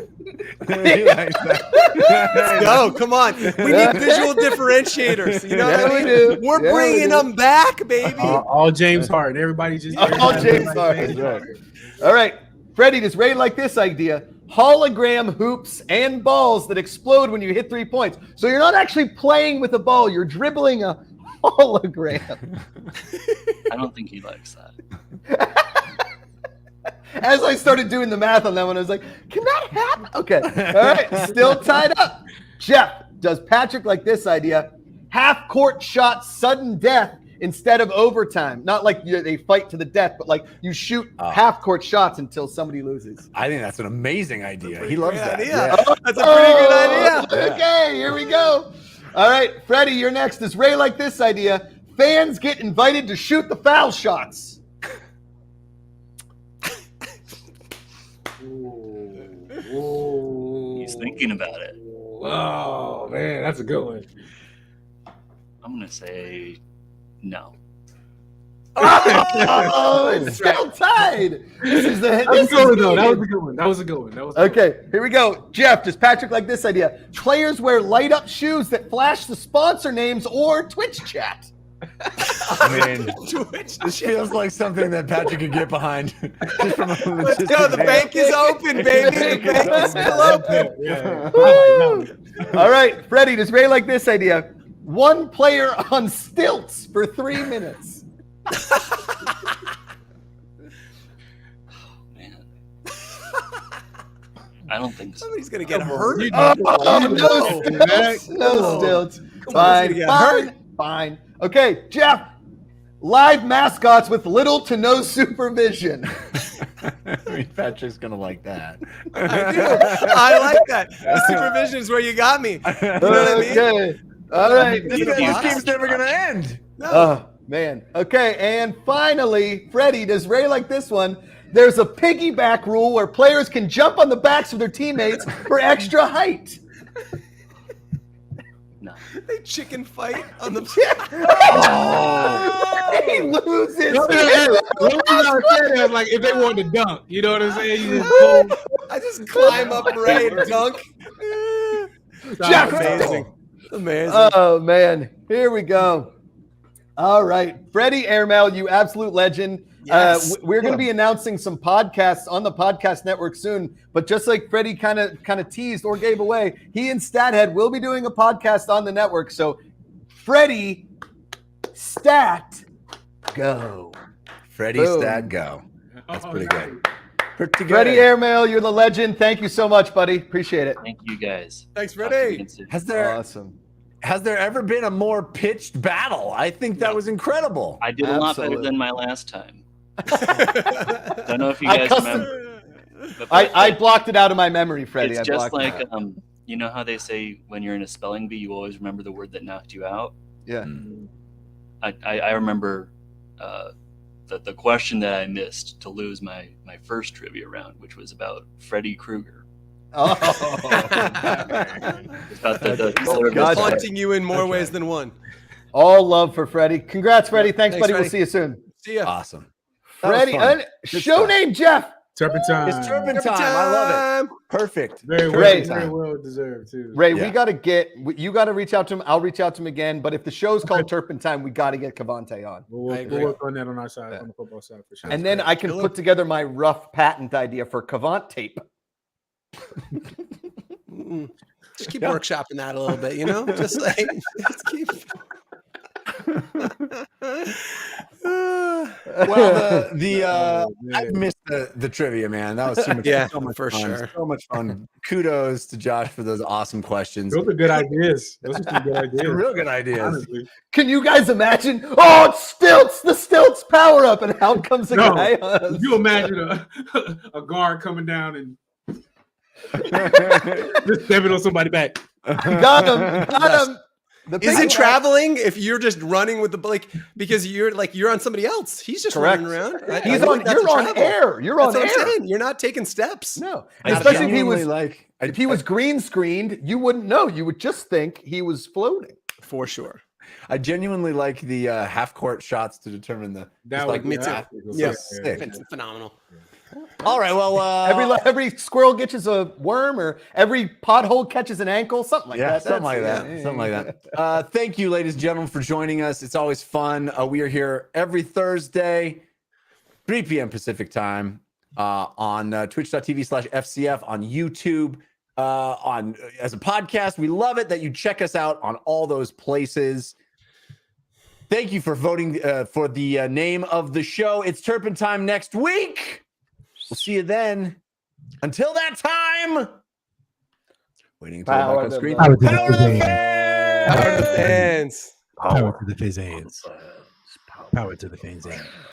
He likes that. Let's go. Come on. We need visual differentiators. You know what I we mean? do. We're Yeah, we bringing do. them back, baby. All James Harden. Everybody just All James Harden. All right. Freddie, does Ray like this idea? Hologram hoops and balls that explode when you hit 3 points. So you're not actually playing with a ball. You're dribbling a hologram. I don't think he likes that. As I started doing the math on that one, I was like, can that happen? Okay. All right. Still tied up. Jeff, does Patrick like this idea? Half court shot, sudden death instead of overtime. Not like they fight to the death, but like you shoot half court shots until somebody loses. I think that's an amazing idea. He loves that. Idea. Yeah. That's a pretty good idea. Okay, here we go. All right, Freddie, you're next. Does Ray like this idea? Fans get invited to shoot the foul shots. He's thinking about it. Oh man, that's a good one. I'm gonna say no. Oh, it's still tied. This is the. That was This a good is one, though. That was the- a good one. That was a good one. That was a good Okay, here we go. Jeff, does Patrick like this idea? Players wear light up shoes that flash the sponsor names or Twitch chat. I mean, Twitch. this feels like something that Patrick could get behind. Just from a Let's logistic go. The man. bank is open, baby. The bank is still open. one. Yeah. Woo! All right, Freddie, does Ray like this idea? One player on stilts for 3 minutes. Man. I don't think so. Somebody's gonna get hurt. Oh, no stilts. Come No on. stilts. Come on, Fine, he's gonna get fine, fine. Okay, Jeff. Live mascots with little to no supervision. I mean, Patrick's gonna like that. I do. I like that. The supervision is where you got me. You know what I mean? Okay. All right. This game's never gonna end. No. Oh, man. Okay, and finally, Freddie, does Ray like this one? There's a piggyback rule where players can jump on the backs of their teammates for extra height. No. They chicken fight on the. He loses. Like if they wanted to dunk, you know what I'm saying? You just pull. I just climb up Ray and dunk. Jeff, Amazing. Amazing. Oh, man. Here we go. All right. Freddie Airmail, you absolute legend. Yes. We're going to be announcing some podcasts on the podcast network soon. But just like Freddie kind of teased or gave away, he and Stathead will be doing a podcast on the network. So, Freddie, Stat, go. Freddie Boom. Stat go. That's pretty good. Pretty good. Freddie Airmail, you're the legend. Thank you so much, buddy. Appreciate it. Thank you guys. Thanks, Talk to you Freddy. again soon. Awesome. Has there ever been a more pitched battle? I think that was incredible. I did a lot better Absolutely. than my last time. Don't know if you I guys custom- remember. But I blocked it out of my memory, Freddie. it's I just blocked it like out. you know how they say when you're in a spelling bee, you always remember the word that knocked you out. Yeah. I remember the question that I missed to lose my first trivia round, which was about Freddy Krueger. Oh. It's about the Gotcha. He's haunting you in more ways than one. All love for Freddie. Congrats, Freddie. Thanks, Thanks, buddy. Freddie. We'll see you soon. See ya. Awesome. That was Freddie, fun. Good show stuff. name Jeff. Turpentine. It's turpentine. I love it. Perfect. Very Great. well deserved too. Ray, Yeah. you got to reach out to him. I'll reach out to him again. But if the show's called Turpentine, we got to get Cavante on. We'll work on that on our side, on the football side for sure. And then I can put together my rough patent idea for Cavant tape. Just keep workshopping that a little bit, you know? Just like, just keep. Well, man. I missed the trivia, man. That was too much. Yeah, so much for fun. sure. So much fun. Kudos to Josh for those awesome questions. Those are good ideas. Those are some good ideas. Real good ideas. Honestly. Can you guys imagine? Oh, it's Stilts, the Stilts power up, and out comes a No. guy. Could you imagine a guard coming down and just stepping on somebody back? Got him. The Is big it traveling if you're just running with the because you're on somebody else? He's just Correct. running around. He's on. You're on air. You're on That's what I'm air. saying. You're not taking steps. No, I especially if he genuinely was if he was green screened, you wouldn't know. You would just think he was floating. For sure. I genuinely like the half-court shots to determine the. That just was like me too. that. Yeah. Sick. It's phenomenal. All right, well, Every squirrel catches a worm, or every pothole catches an ankle, something like that. Something like that. Something like that. Thank you, ladies and gentlemen, for joining us. It's always fun. We are here every Thursday, 3 p.m. Pacific time, on twitch.tv/FCF, on YouTube, on as a podcast. We love it that you check us out on all those places. Thank you for voting for the name of the show. It's Turpentine next week. We'll see you then. Until that time, waiting until Power back on to screen. the- Power to the fans! Power to the fans. Power to the fans. Power to the fans.